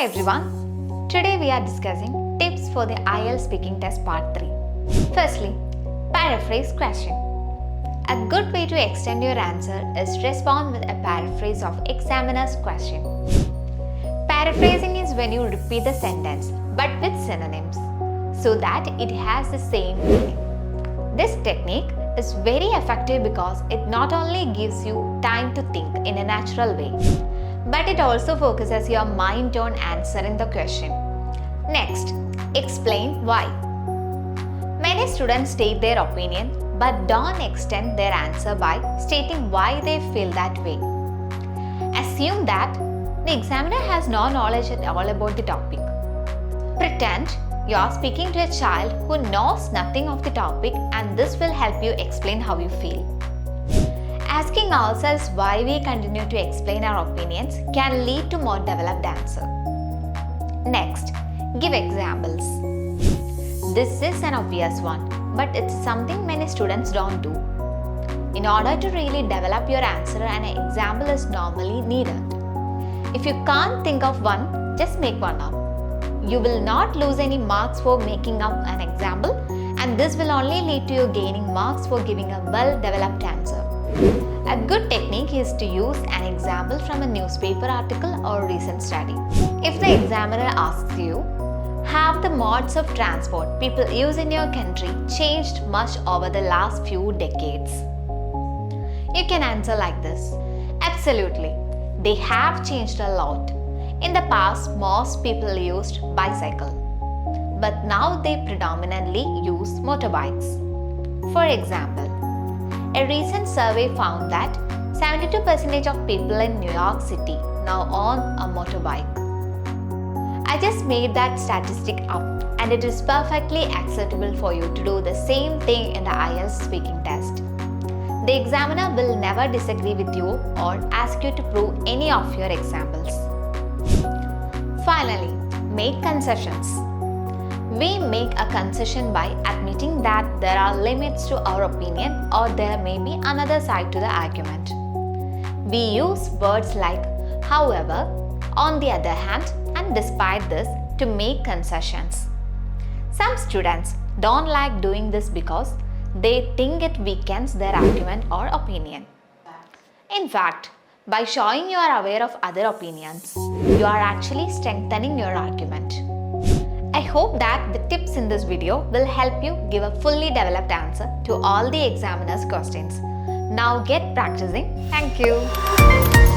Hi everyone. Today we are discussing tips for the IELTS speaking test part 3. Firstly, paraphrase question. A good way to extend your answer is to respond with a paraphrase of examiner's question. Paraphrasing is when you repeat the sentence but with synonyms so that it has the same meaning. This technique is very effective because it not only gives you time to think in a natural way, but it also focuses your mind on answering the question. Next, explain why. Many students state their opinion but don't extend their answer by stating why they feel that way. Assume that the examiner has no knowledge at all about the topic. Pretend you are speaking to a child who knows nothing of the topic, and this will help you explain how you feel. Asking ourselves why we continue to explain our opinions can lead to more developed answer. Next, give examples. This is an obvious one, but it's something many students don't do. In order to really develop your answer, an example is normally needed. If you can't think of one, just make one up. You will not lose any marks for making up an example, and this will only lead to you gaining marks for giving a well-developed answer. A good technique is to use an example from a newspaper article or recent study. If the examiner asks you, have the modes of transport people use in your country changed much over the last few decades? You can answer like this. Absolutely, they have changed a lot. In the past, most people used bicycle, but now they predominantly use motorbikes. For example, a recent survey found that 72% of people in New York City now own a motorbike. I just made that statistic up, and it is perfectly acceptable for you to do the same thing in the IELTS speaking test. The examiner will never disagree with you or ask you to prove any of your examples. Finally, make concessions. We make a concession by admitting that there are limits to our opinion or there may be another side to the argument. We use words like however, on the other hand, and despite this to make concessions. Some students don't like doing this because they think it weakens their argument or opinion. In fact, by showing you are aware of other opinions, you are actually strengthening your argument. I hope that the tips in this video will help you give a fully developed answer to all the examiner's questions. Now get practicing. Thank you.